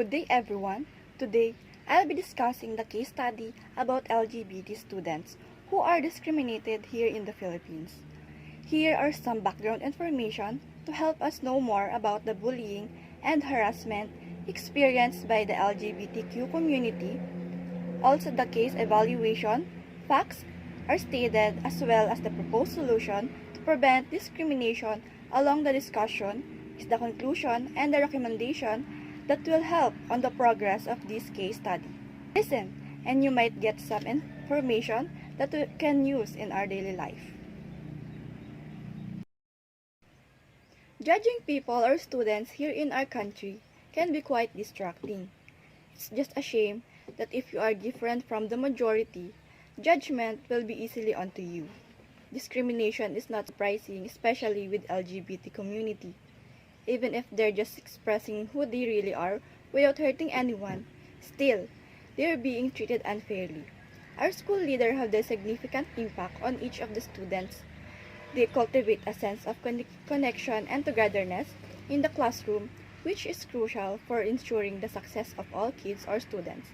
Good day everyone. Today, I'll be discussing the case study about LGBT students who are discriminated here in the Philippines. Here are some background information to help us know more about the bullying and harassment experienced by the LGBTQ community. Also, the case evaluation, facts are stated as well as the proposed solution to prevent discrimination along the discussion is the conclusion and the recommendation that will help on the progress of this case study. Listen, and you might get some information that we can use in our daily life. Judging people or students here in our country can be quite distracting. It's just a shame that if you are different from the majority, judgment will be easily onto you. Discrimination is not surprising, especially with LGBT community. Even if they're just expressing who they really are without hurting anyone, still, they're being treated unfairly. Our school leaders have a significant impact on each of the students. They cultivate a sense of connection and togetherness in the classroom, which is crucial for ensuring the success of all kids or students.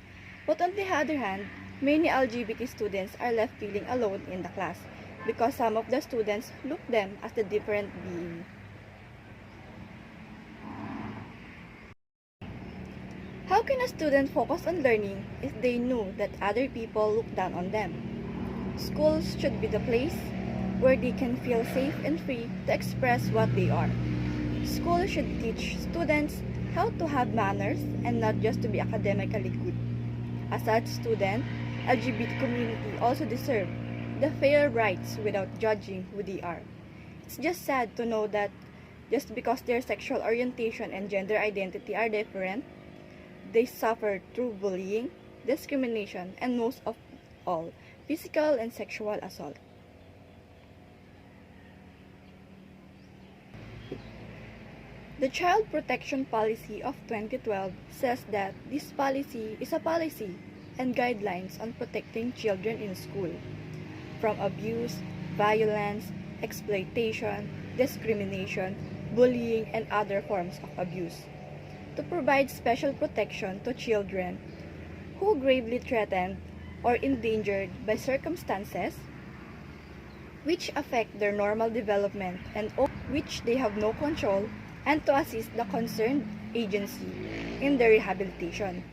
But on the other hand, many LGBT students are left feeling alone in the class because some of the students look them as the different being. How can a student focus on learning if they know that other people look down on them? Schools should be the place where they can feel safe and free to express what they are. Schools should teach students how to have manners and not just to be academically good. As such student, LGBT community also deserve the fair rights without judging who they are. It's just sad to know that just because their sexual orientation and gender identity are different, they suffer through bullying, discrimination, and most of all, physical and sexual assault. The Child Protection Policy of 2012 says that this policy is a policy and guidelines on protecting children in school from abuse, violence, exploitation, discrimination, bullying, and other forms of abuse, to provide special protection to children who are gravely threatened or endangered by circumstances which affect their normal development and which they have no control, and to assist the concerned agency in their rehabilitation.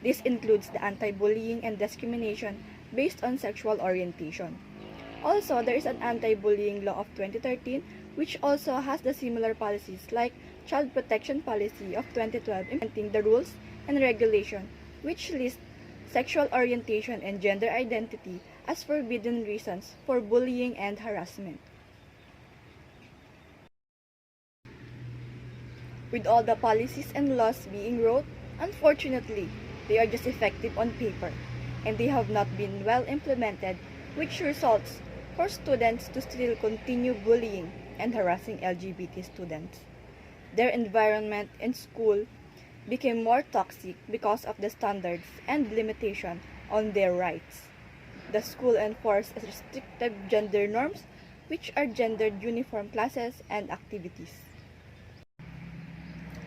This includes the anti-bullying and discrimination based on sexual orientation. Also, there is an anti-bullying law of 2013 which also has the similar policies like Child Protection Policy of 2012 implementing the rules and regulation which list sexual orientation and gender identity as forbidden reasons for bullying and harassment. With all the policies and laws being wrote, unfortunately, they are just effective on paper, and they have not been well implemented, which results for students to still continue bullying and harassing LGBT students. Their environment in school became more toxic because of the standards and limitation on their rights. The school enforced restrictive gender norms, which are gendered uniform classes and activities.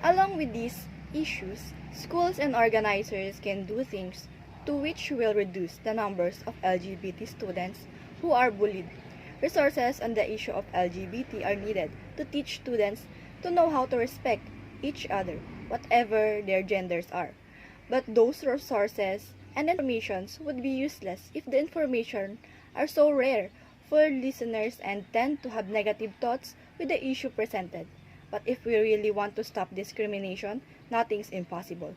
Along with these issues, schools and organizers can do things to which will reduce the numbers of LGBT students who are bullied. Resources on the issue of LGBT are needed to teach students to know how to respect each other, whatever their genders are. But those resources and informations would be useless if the information are so rare for listeners and tend to have negative thoughts with the issue presented. But if we really want to stop discrimination, nothing's impossible.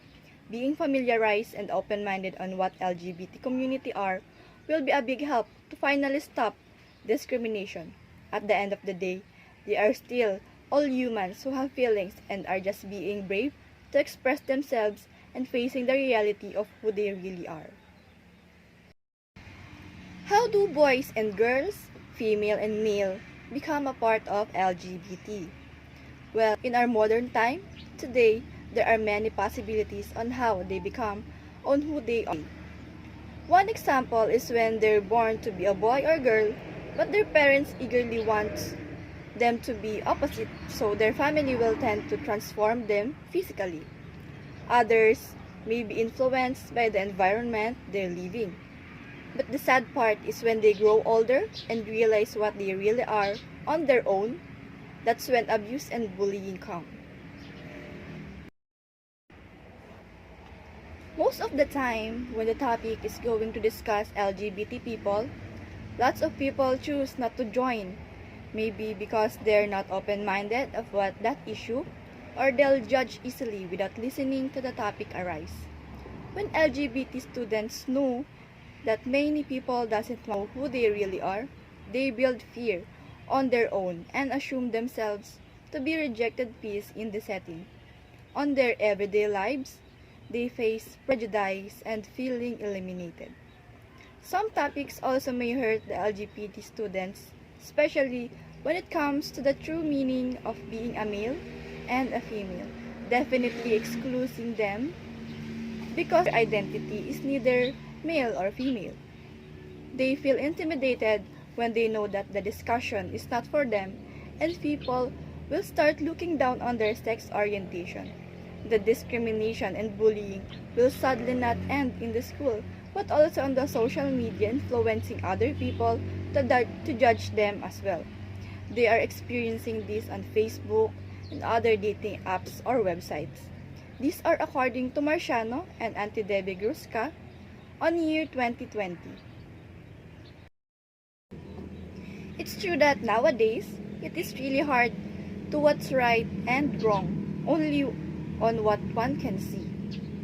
Being familiarized and open-minded on what LGBT community are will be a big help to finally stop discrimination. At the end of the day, they are still all humans who have feelings and are just being brave to express themselves and facing the reality of who they really are. How do boys and girls, female and male, become a part of LGBT? Well, in our modern time, today, there are many possibilities on how they become, on who they are. One example is when they're born to be a boy or girl, but their parents eagerly want them to be opposite, so their family will tend to transform them physically. Others may be influenced by the environment they're living. But the sad part is when they grow older and realize what they really are on their own, that's when abuse and bullying come. Most of the time, when the topic is going to discuss LGBT people, lots of people choose not to join. Maybe because they're not open-minded of what that issue, or they'll judge easily without listening to the topic arise. When LGBT students know that many people doesn't know who they really are, they build fear on their own and assume themselves to be rejected piece in the setting. On their everyday lives, they face prejudice and feeling eliminated. Some topics also may hurt the LGBT students, especially when it comes to the true meaning of being a male and a female, definitely excluding them because their identity is neither male or female. They feel intimidated when they know that the discussion is not for them and people will start looking down on their sex orientation. The discrimination and bullying will sadly not end in the school, but also on the social media influencing other people to judge them as well. They are experiencing this on Facebook and other dating apps or websites. These are according to Marciano and Auntie Debbie Gruska on year 2020. It's true that nowadays, it is really hard to what's right and wrong, only on what one can see.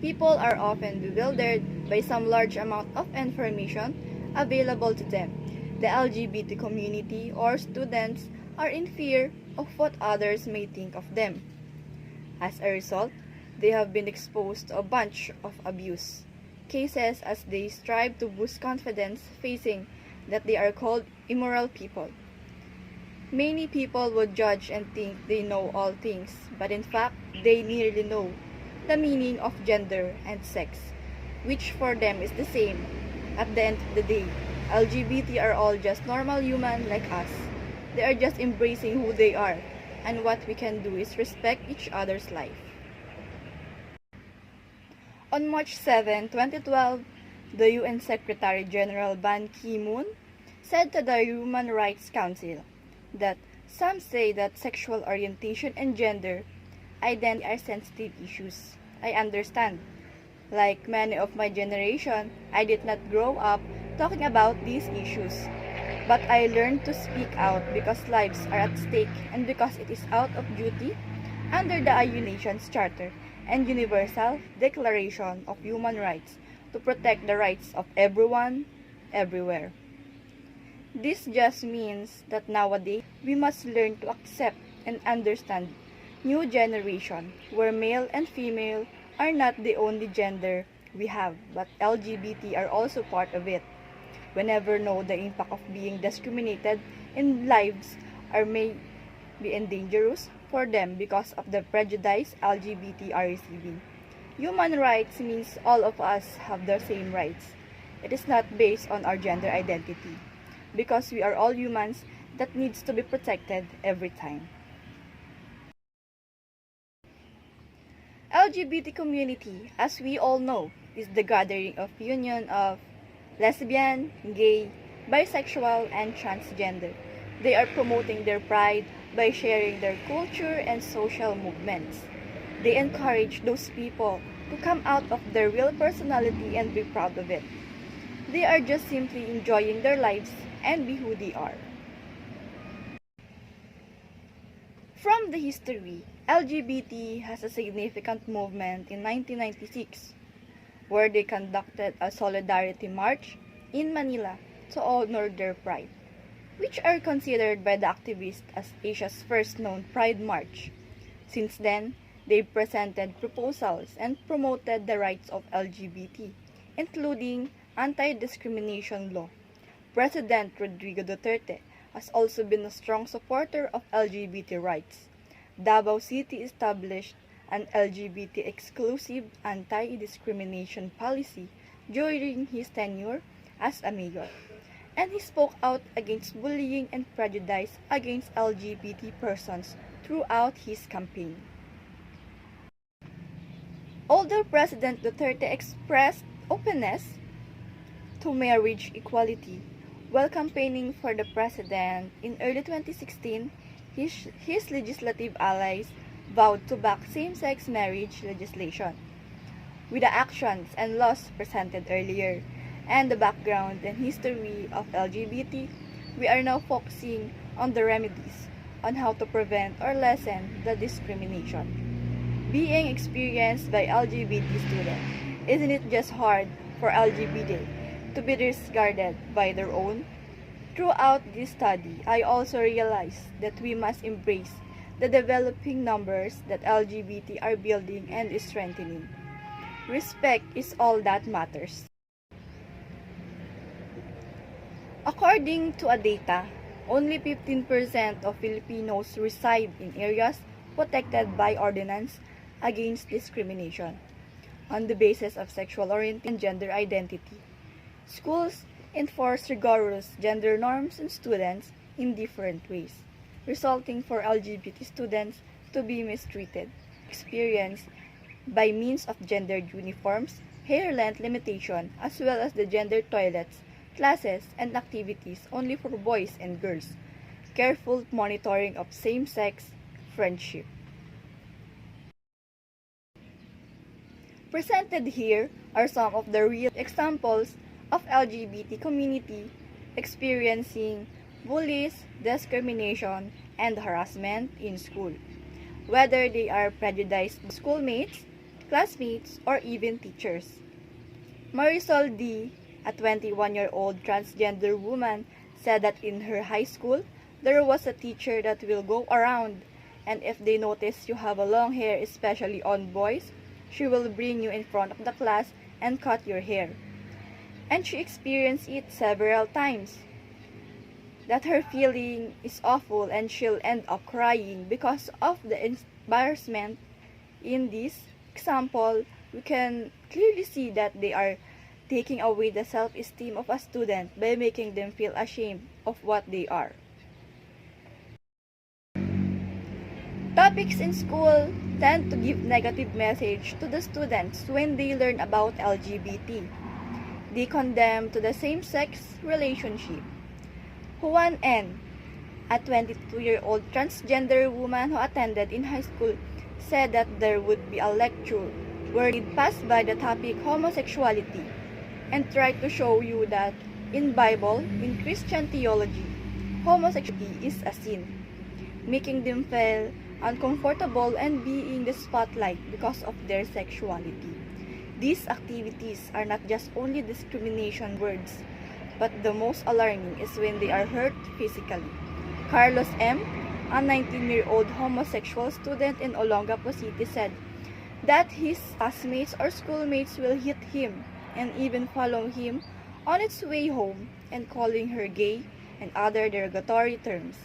People are often bewildered by some large amount of information available to them. The LGBT community or students are in fear of what others may think of them. As a result, they have been exposed to a bunch of abuse cases as they strive to boost confidence facing that they are called immoral people. Many people would judge and think they know all things, but in fact, they nearly know the meaning of gender and sex, which for them is the same. At the end of the day, LGBT are all just normal human like us. They are just embracing who they are, and what we can do is respect each other's life. On March 7, 2012, the UN Secretary General Ban Ki-moon said to the Human Rights Council that some say that sexual orientation and gender identity are sensitive issues. I understand. Like many of my generation, I did not grow up talking about these issues. But I learned to speak out because lives are at stake and because it is out of duty under the United Nations Charter and Universal Declaration of Human Rights to protect the rights of everyone, everywhere. This just means that nowadays we must learn to accept and understand new generation where male and female are not the only gender we have, but LGBT are also part of it. We never know the impact of being discriminated in lives or may be dangerous for them because of the prejudice LGBT are receiving. Human rights means all of us have the same rights. It is not based on our gender identity, because we are all humans that needs to be protected every time. LGBT community, as we all know, is the gathering of union of lesbian, gay, bisexual, and transgender. They are promoting their pride by sharing their culture and social movements. They encourage those people to come out of their real personality and be proud of it. They are just simply enjoying their lives and be who they are. From the history, LGBT has a significant movement in 1996, where they conducted a solidarity march in Manila to honor their pride, which are considered by the activists as Asia's first known pride march. Since then, they presented proposals and promoted the rights of LGBT, including anti-discrimination law. President Rodrigo Duterte has also been a strong supporter of LGBT rights. Davao City established an LGBT-exclusive anti-discrimination policy during his tenure as a mayor, and he spoke out against bullying and prejudice against LGBT persons throughout his campaign. Although President Duterte expressed openness to marriage equality while campaigning for the president in early 2016, his legislative allies vowed to back same-sex marriage legislation. With the actions and laws presented earlier, and the background and history of LGBT, we are now focusing on the remedies on how to prevent or lessen the discrimination being experienced by LGBT students. Isn't it just hard for LGBT to be discarded by their own? Throughout this study, I also realized that we must embrace the developing numbers that LGBT are building and strengthening. Respect is all that matters. According to a data, only 15% of Filipinos reside in areas protected by ordinance against discrimination on the basis of sexual orientation and gender identity. Schools enforce rigorous gender norms on students in different ways, resulting for LGBT students to be mistreated, experienced by means of gendered uniforms, hair length limitation, as well as the gender toilets, classes, and activities only for boys and girls, careful monitoring of same-sex friendship. Presented here are some of the real examples of LGBT community experiencing bullies, discrimination, and harassment in school, whether they are prejudiced schoolmates, classmates, or even teachers. Marisol D., a 21-year-old transgender woman, said that in her high school, there was a teacher that will go around, and if they notice you have a long hair, especially on boys, she will bring you in front of the class and cut your hair. And she experienced it several times. That her feeling is awful and she'll end up crying because of the embarrassment. In this example, we can clearly see that they are taking away the self-esteem of a student by making them feel ashamed of what they are. Topics in school tend to give negative message to the students when they learn about LGBT. They condemn to the same-sex relationship. Juan N., a 22-year-old transgender woman who attended in high school, said that there would be a lecture where he'd pass by the topic homosexuality and try to show you that in Bible, in Christian theology, homosexuality is a sin, making them feel uncomfortable and being the spotlight because of their sexuality. These activities are not just only discrimination words, but the most alarming is when they are hurt physically. Carlos M., a 19-year-old homosexual student in Olongapo City, said that his classmates or schoolmates will hit him and even follow him on its way home and calling her gay and other derogatory terms.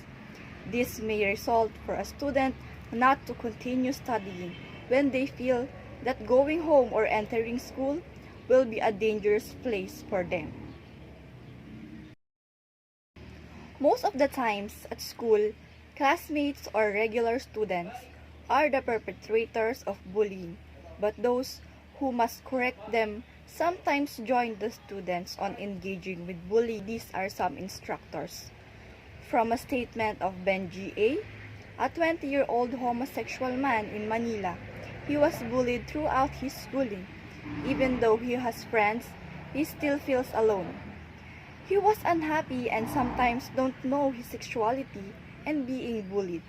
This may result for a student not to continue studying when they feel that going home or entering school will be a dangerous place for them. Most of the times at school, classmates or regular students are the perpetrators of bullying, but those who must correct them sometimes join the students on engaging with bullying. These are some instructors. From a statement of Benji A., a 20-year-old homosexual man in Manila, he was bullied throughout his schooling. Even though he has friends, he still feels alone. He was unhappy and sometimes don't know his sexuality and being bullied.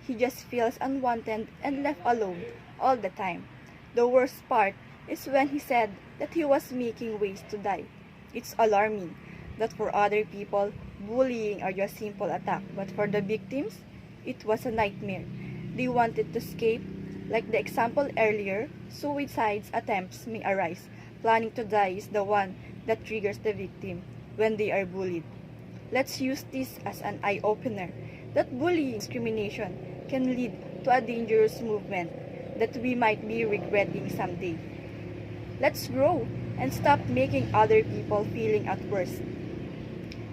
He just feels unwanted and left alone all the time. The worst part is when he said that he was making ways to die. It's alarming that for other people, bullying are just simple attack, but for the victims, it was a nightmare. They wanted to escape. Like the example earlier, suicide attempts may arise. Planning to die is the one that triggers the victim when they are bullied. Let's use this as an eye-opener that bullying discrimination can lead to a dangerous movement that we might be regretting someday. Let's grow and stop making other people feeling at worst.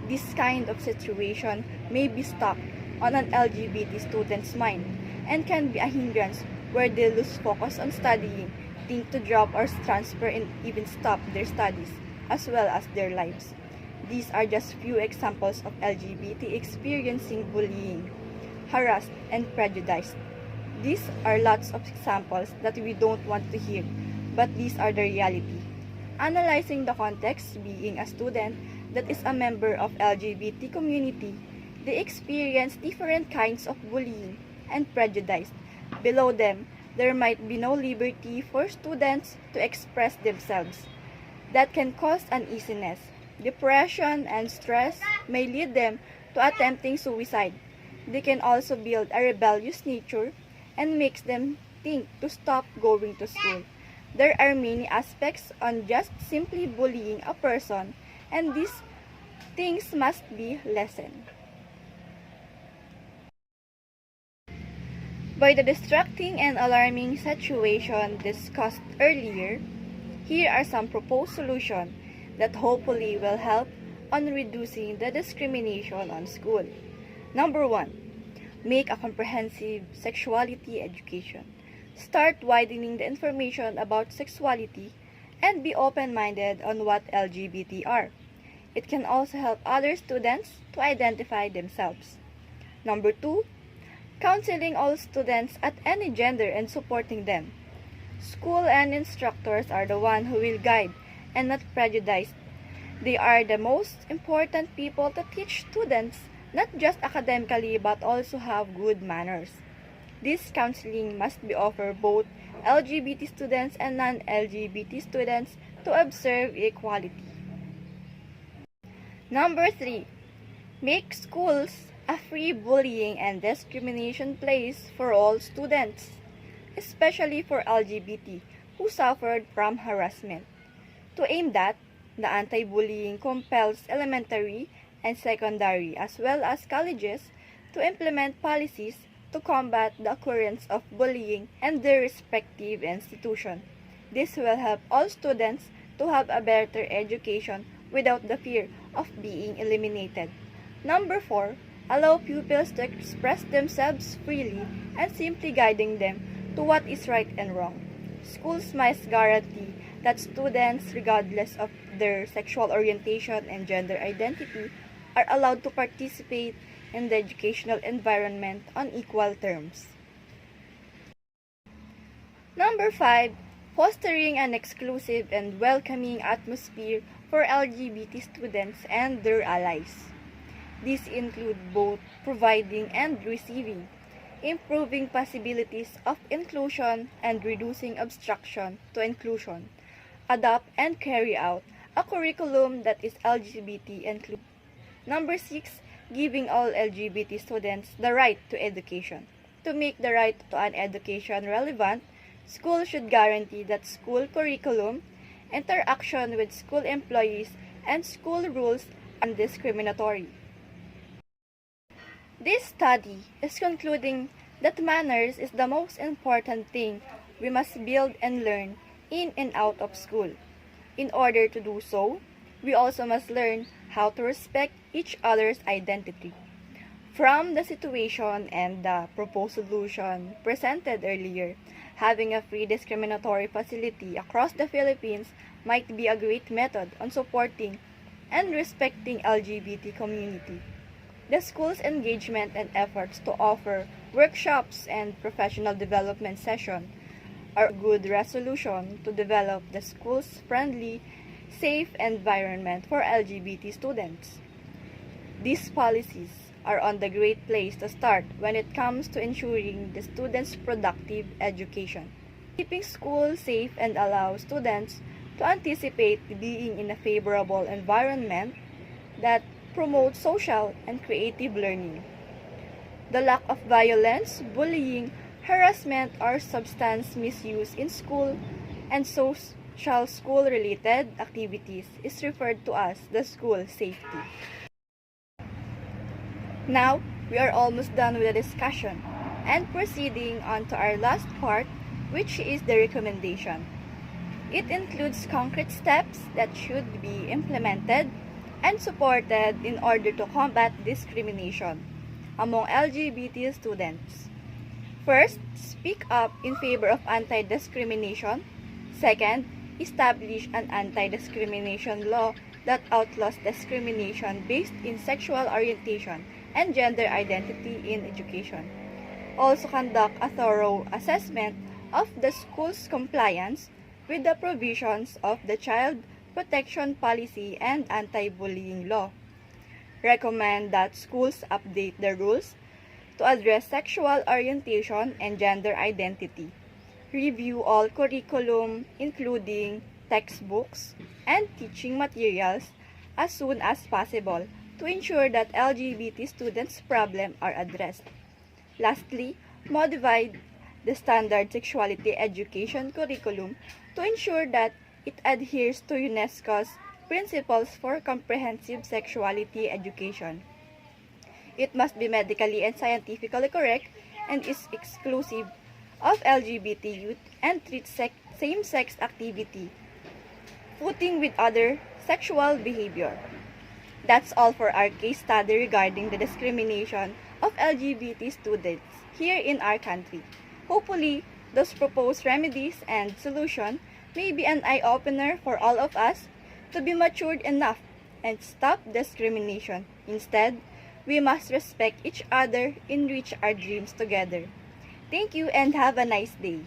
This kind of situation may be stuck on an LGBT student's mind and can be a hindrance where they lose focus on studying, think to drop or transfer and even stop their studies, as well as their lives. These are just few examples of LGBT experiencing bullying, harassed, and prejudiced. These are lots of examples that we don't want to hear, but these are the reality. Analyzing the context, being a student that is a member of LGBT community, they experience different kinds of bullying and prejudice. Below them, there might be no liberty for students to express themselves. That can cause uneasiness. Depression and stress may lead them to attempting suicide. They can also build a rebellious nature and makes them think to stop going to school. There are many aspects on just simply bullying a person, and these things must be lessened. By the distracting and alarming situation discussed earlier, here are some proposed solutions that hopefully will help on reducing the discrimination on school. Number 1. Make a comprehensive sexuality education. Start widening the information about sexuality and be open-minded on what LGBT are. It can also help other students to identify themselves. Number 2. Counseling all students at any gender and supporting them. School and instructors are the one who will guide and not prejudice. They are the most important people to teach students not just academically but also have good manners. This counseling must be offered both LGBT students and non-LGBT students to observe equality. Number 3. Make schools a free bullying and discrimination place for all students, especially for LGBT who suffered from harassment. To aim that, the anti-bullying compels elementary and secondary as well as colleges to implement policies to combat the occurrence of bullying in their respective institution. This will help all students to have a better education without the fear of being eliminated. Number 4. Allow pupils to express themselves freely and simply guiding them to what is right and wrong. Schools must guarantee that students, regardless of their sexual orientation and gender identity, are allowed to participate in the educational environment on equal terms. Number 5. Fostering an exclusive and welcoming atmosphere for LGBT students and their allies. These include both providing and receiving, improving possibilities of inclusion and reducing obstruction to inclusion, adopt and carry out a curriculum that is LGBT inclusive. Number 6. Giving all LGBT students the right to education. To make the right to an education relevant, schools should guarantee that school curriculum, interaction with school employees, and school rules are non-discriminatory. This study is concluding that manners is the most important thing we must build and learn in and out of school. In order to do so, we also must learn how to respect each other's identity. From the situation and the proposed solution presented earlier, having a free discriminatory facility across the Philippines might be a great method on supporting and respecting LGBT community. The school's engagement and efforts to offer workshops and professional development sessions are a good resolution to develop the school's friendly, safe environment for LGBT students. These policies are on the great place to start when it comes to ensuring the students' productive education. Keeping schools safe and allow students to anticipate being in a favorable environment that promotes social and creative learning. The lack of violence, bullying, harassment, or substance misuse in school and social school-related activities is referred to as the school safety. Now, we are almost done with the discussion and proceeding on to our last part, which is the recommendation. It includes concrete steps that should be implemented and supported in order to combat discrimination among LGBT students. First, speak up in favor of anti-discrimination. Second, establish an anti-discrimination law that outlaws discrimination based in sexual orientation and gender identity in education. Also conduct a thorough assessment of the school's compliance with the provisions of the Child Protection Policy and Anti-Bullying Law. Recommend that schools update the rules to address sexual orientation and gender identity. Review all curriculum, including textbooks and teaching materials, as soon as possible to ensure that LGBT students' problems are addressed. Lastly, modify the standard sexuality education curriculum to ensure that it adheres to UNESCO's principles for comprehensive sexuality education. It must be medically and scientifically correct and is exclusive of LGBT youth and treat same-sex activity, footing with other sexual behavior. That's all for our case study regarding the discrimination of LGBT students here in our country. Hopefully, those proposed remedies and solutions may be an eye-opener for all of us to be matured enough and stop discrimination. Instead, we must respect each other and reach our dreams together. Thank you and have a nice day.